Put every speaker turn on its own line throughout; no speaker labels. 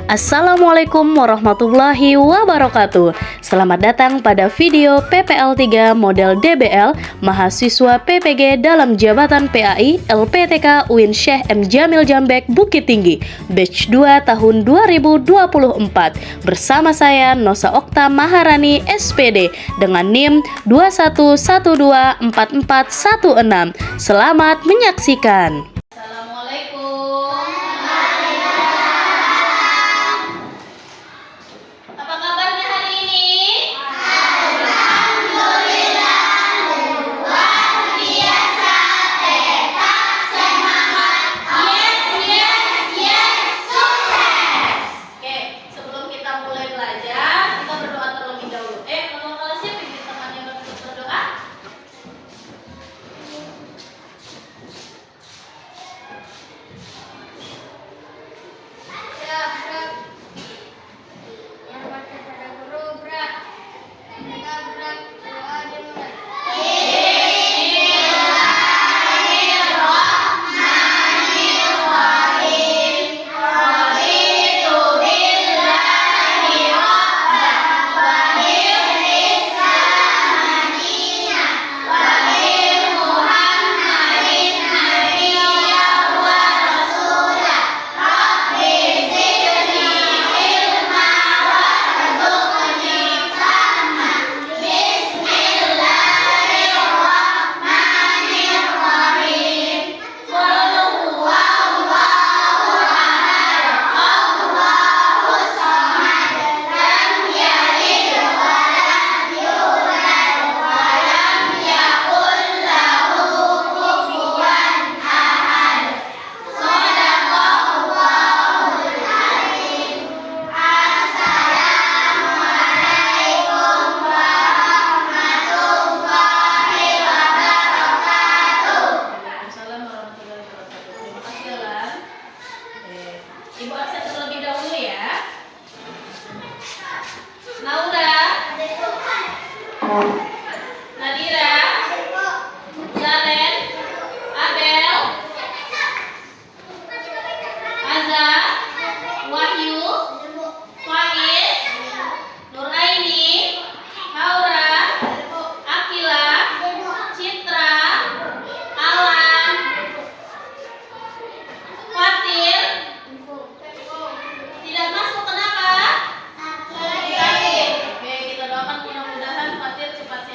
Assalamualaikum warahmatullahi wabarakatuh. Selamat datang pada video PPL 3 model DBL mahasiswa PPG dalam jabatan PAI LPTK UIN Syekh M. Jamil Jambek Bukit Tinggi batch 2 tahun 2024 bersama saya Nosa Okta Maharani SPD dengan NIM 21124416. Selamat menyaksikan. Ibu absen terlebih dahulu ya. Laura, Nadira, Zaren, Abel, Azza, Wahyu, Faiz, Nuraini, Haura, Akila, Citra, Alan, Fatir. Tidak masuk, kenapa? Sakit. Oke, kita doakan mudah-mudahan Fatir cepat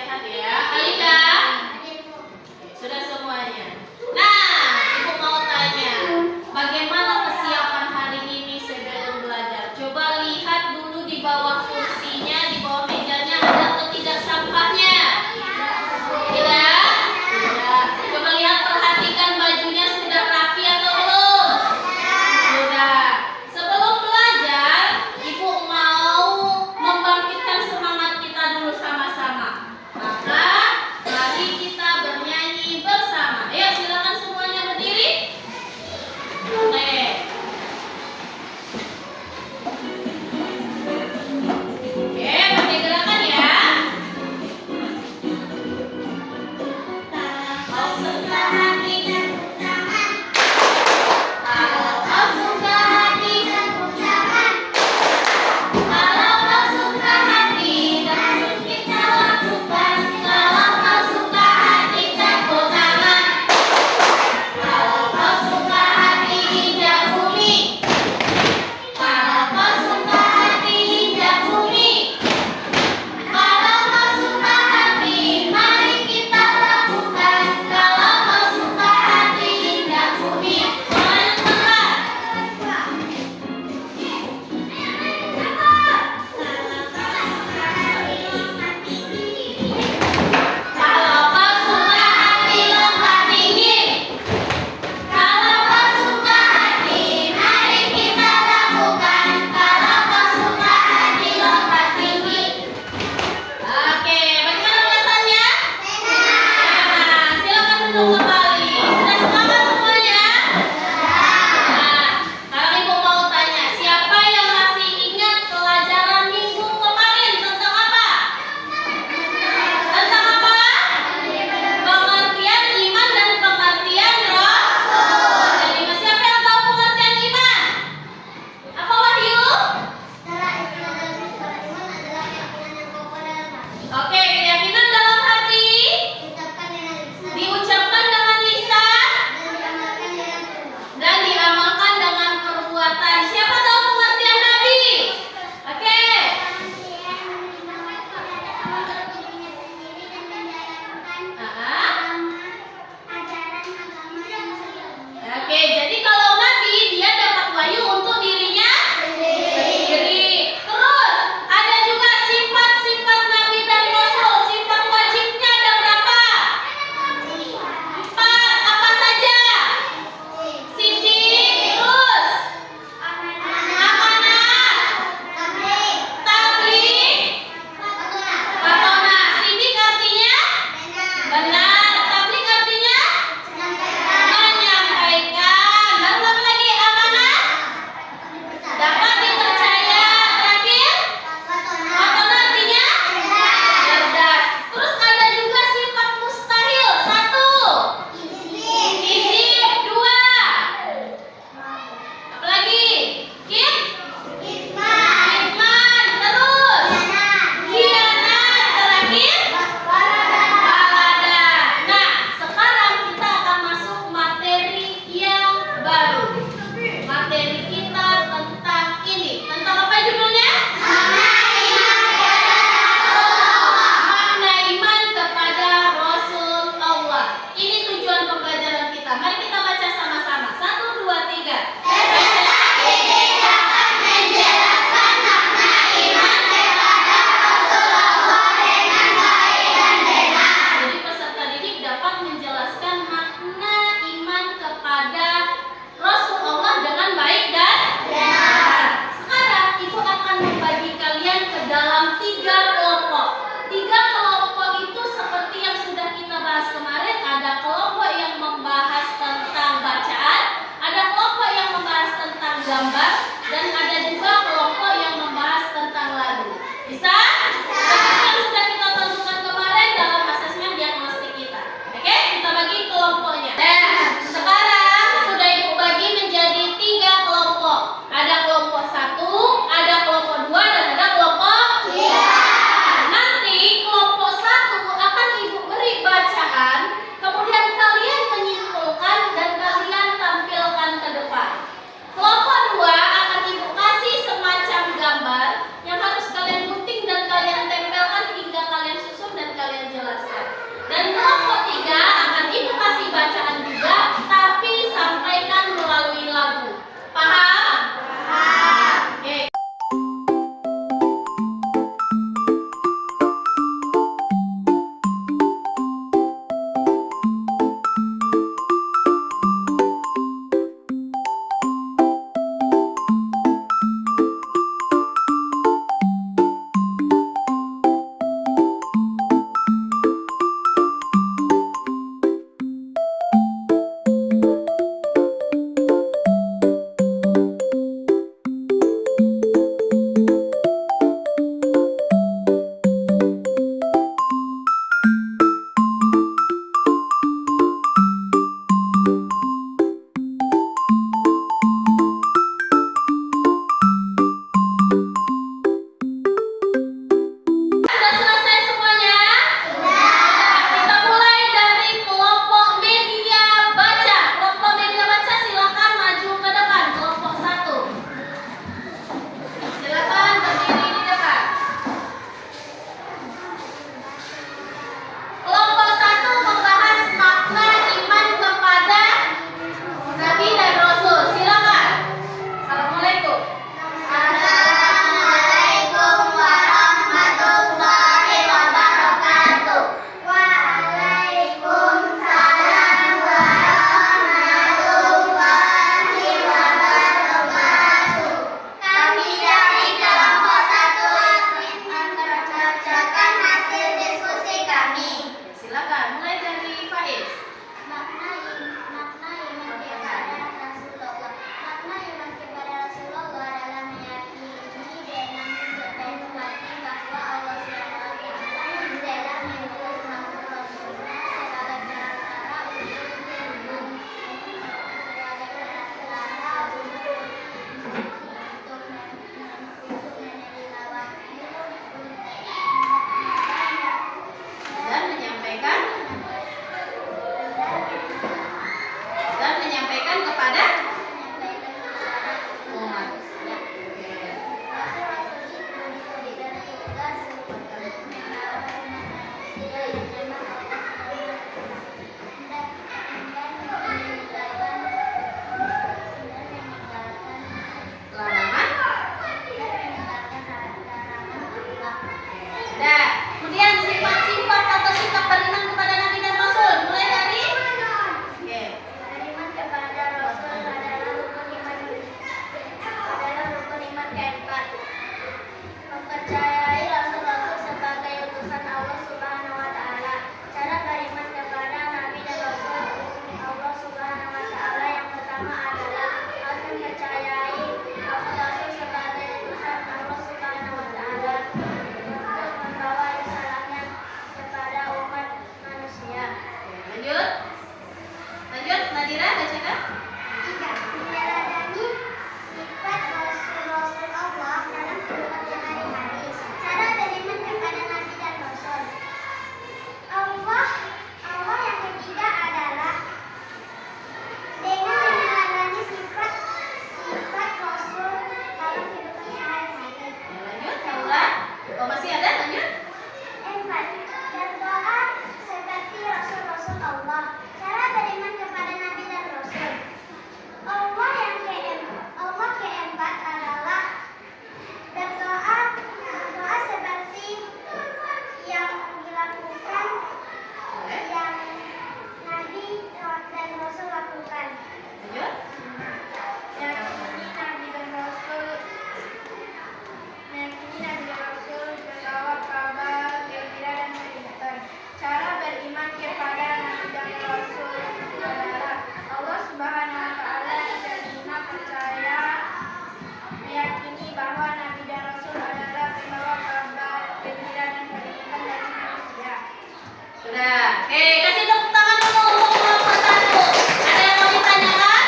Kasih tepuk tangan dulu untuk kelompok 1. Ada yang mau ditanyakan?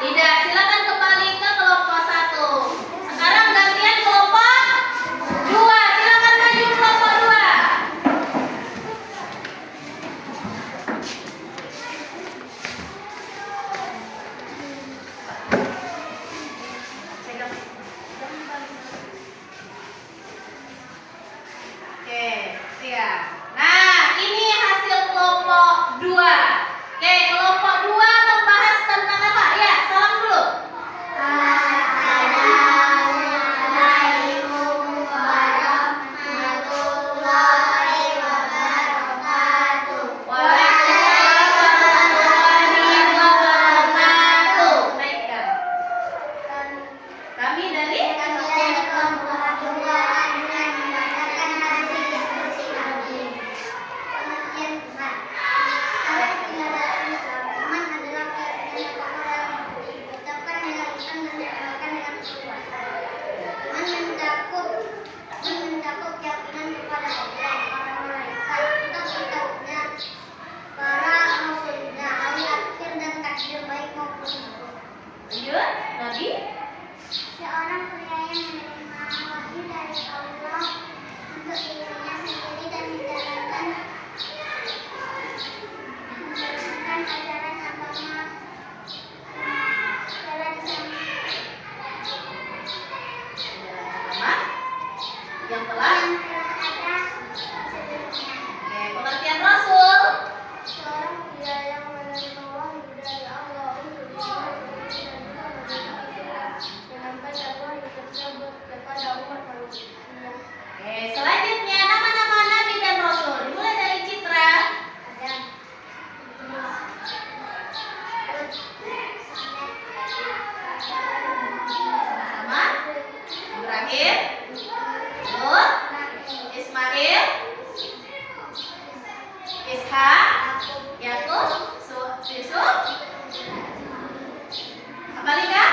Tidak, silakan kembali ke kelompok 1. Sekarang gantian kelompok 2. Silakan maju kelompok 2. Siap. Nah, ini hasil kelompok 2. Kelompok 2 membahas tentang apa? Ya, salam dulu. Assalamualaikum warahmatullahi wabarakatuh. Waalaikumsalam warahmatullahi wabarakatuh. Baikkan. Kami dari Nabi
seorang pria yang menerima wahyu dari Allah untuk dirinya sendiri dan menjalankan ajaran agama secara
yang telah
ada sebelumnya.
pengertian Rasul.
Seorang pria yang menerima wahyu dari Allah untuk dirinya menyampaikan wahyu tersebut kepada umat manusia.
Selanjutnya nama-nama Nabi dan Rasul. Dimulai dari Citra.
Adam,
Sama Ibrahim, Lut, Ismail, Ishak, Yakub, Yusuf, apa lagi Kak?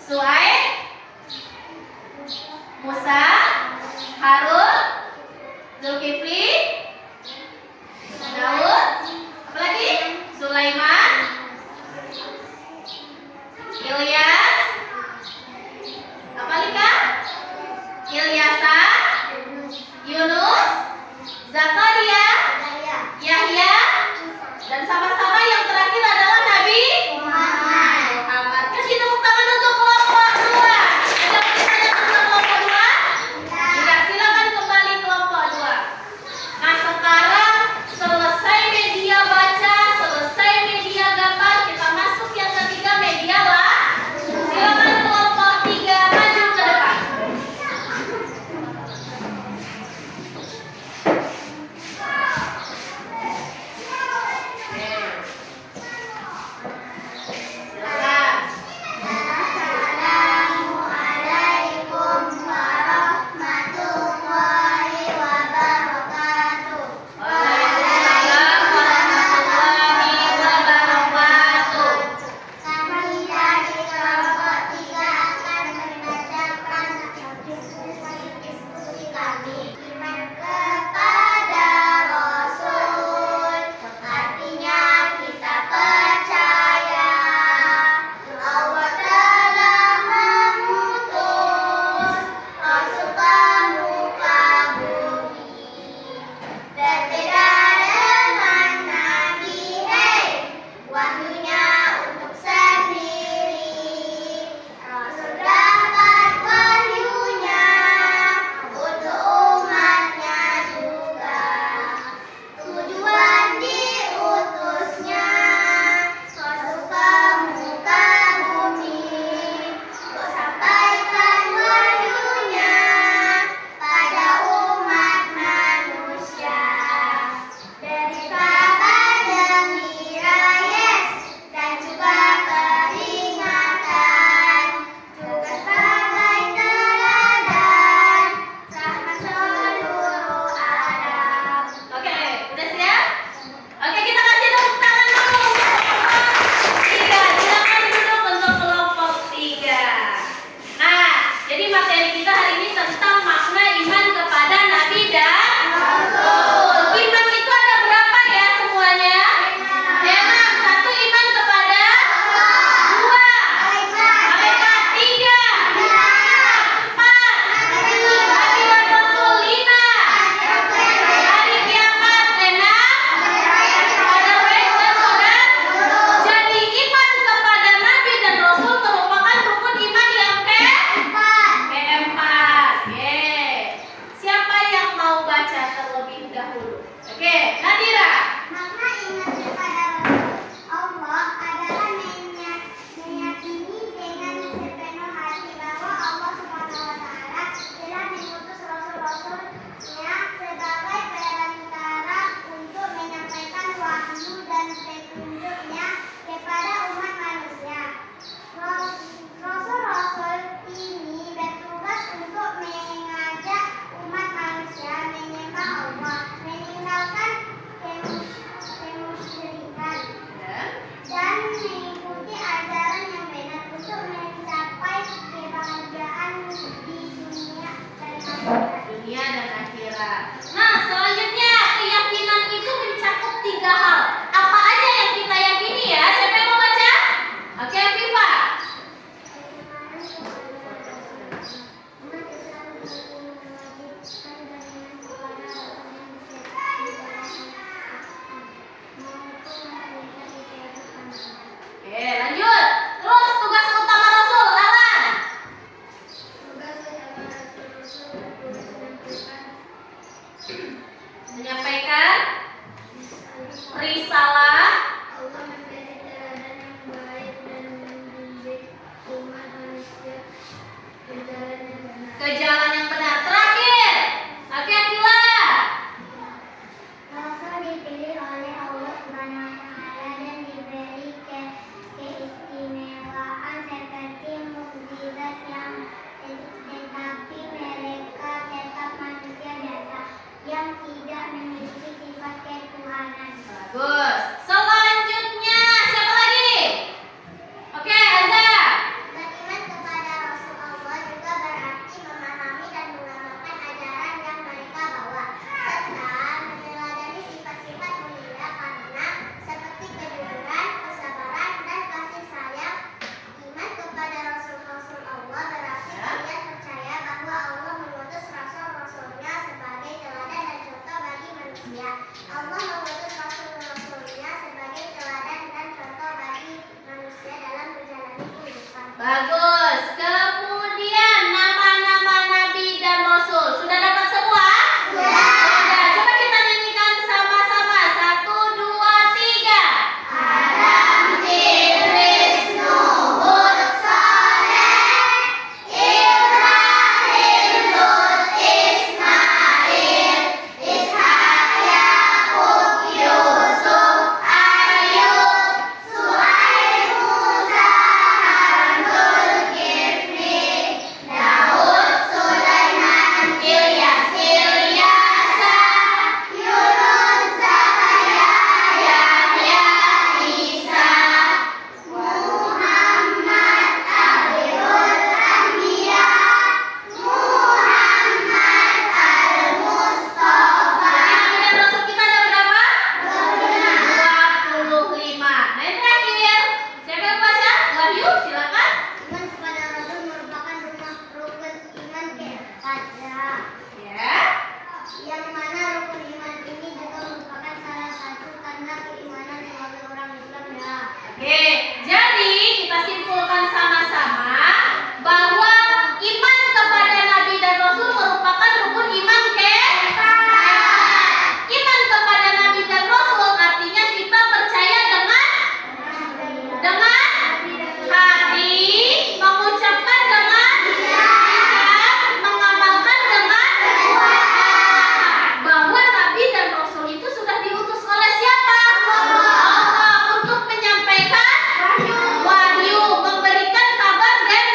Suaib, Musa, Harun, Zulkifli, Daud, apa lagi? Sulaiman, Ilyas, apa lagi Kak? Ilyasa, Yunus, Zakaria, Yahya, dan sama-sama yang terakhir adalah Nabi Muhammad. Kasih tepuk tangan untuk kelompok 2. Ada pertanyaan tentang kelompok 2? Tidak, silakan Nah, selanjutnya keyakinan itu mencakup 3 hal. Apa aja yang kita yakini ya? Siapa yang mau baca? Oke, Viva. Oke, lanjut. Terus tugas utama Rasul, Alan. Menyampaikan risalah ke jalan yang benar. Terakhir, oke, Akila.
Rasul dipilih oleh Allah Subhanahu wa Ta'ala dan diberi keistimewaan seperti mukjizat yang tetapi mereka tetap manusia biasa yang tidak memiliki sifat ketuhanan.
Bagus. Selanjutnya siapa lagi? Oke, Azza.
Beriman kepada Rasul Allah juga berarti memahami dan mengamalkan ajaran yang mereka bawa, serta meneladani sifat-sifat mulia karena seperti kejujuran, kesabaran, dan kasih sayang. Iman kepada Rasul-Rasul Allah berarti kalian percaya bahwa Allah mengutus Rasul-Rasulnya sebagai teladan dan contoh bagi manusia. Allah mengutus Rasul-Rasulnya sebagai teladan dan contoh bagi manusia dalam menjalani kehidupan.
Bagus. Kemudian nama-nama nabi dan rasul. Sudah dapat semua? Sudah. Coba kita nyanyikan sama-sama. 1, 2, 3.
Adam, Idris, Nuh, Hud, Saleh, Ibrahim, Lut, Ismail, Ishak, Yakub, Yusuf, Ayub, Suhaib, Musa, Harun, Zulkifli, Daud, Sulaiman, Ilyas, Ilyasa, Yunus, Zakaria, Yahya, Isa, Muhammad, Akhirul Anbiya, Muhammad Al-Mustafa.
Nabi dan rasul kita ada berapa? 25. Nah, yang terakhir. Siapa yang baca? Wahyu, silakan.
Iman kepada Rasul merupakan rukun iman keempat,
Ya.
yang mana rukun iman ini juga merupakan salah satu tanda keimanan sebagai orang Islam.
Oke, jadi kita simpulkan sama-sama bahwa iman kepada Nabi dan Rasul merupakan rukun iman keempat. Iman kepada Nabi dan Rasul artinya kita percaya dengan hati, mengucapkan dengan lisan, mengamalkan dengan bahwa Nabi dan Rasul itu sudah diutus oleh siapa? Allah untuk menyampaikan wahyu, memberikan kabar dan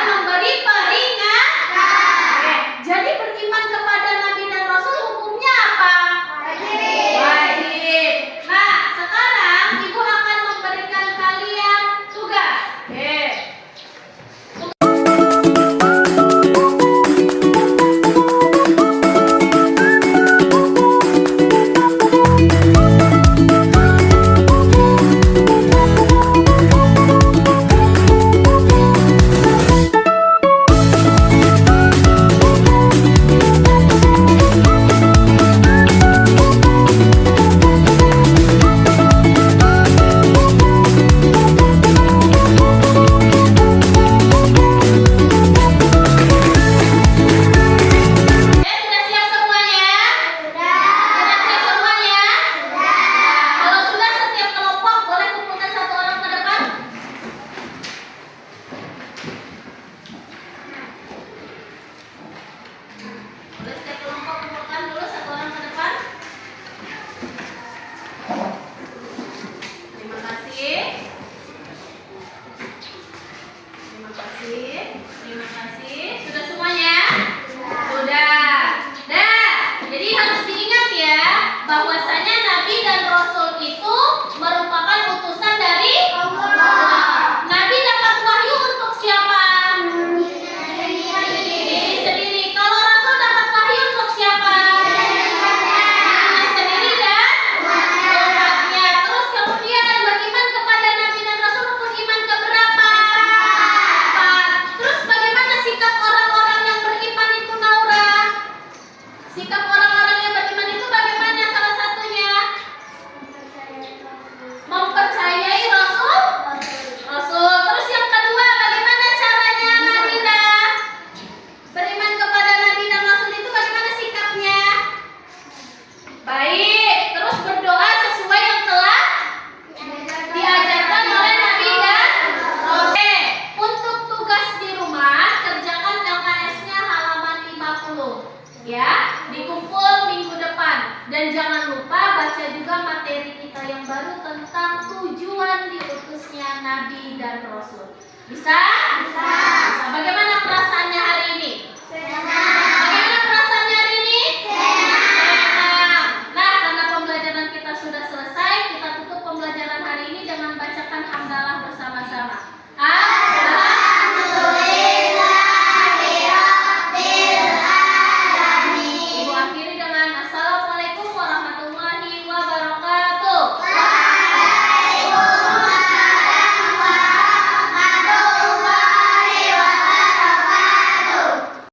memberi peringatan. Jadi beriman kepada Nabi dan Rasul hukumnya apa? Wajib. Nah, sekarang Ibu akan memberikan kalian tugas. Sudah siap semuanya? Sudah siap semuanya? Kalau sudah, setiap kelompok boleh kumpulkan 1 orang ke depan. Boleh setiap kelompok kumpulkan dulu 1 orang ke depan. Terima kasih. Terima kasih. Terima kasih. Sudah semuanya? Sudah. Jadi harus diingat ya bahwasanya Nabi dan Rasul itu merupakan utusan dari Allah. Nabi dapat wahyu untuk siapa? Diri sendiri. Kalau Rasul dapat wahyu untuk
Dan jangan lupa baca juga materi kita yang baru tentang tujuan diutusnya Nabi dan Rasul. Bisa? Bisa. Bagaimana?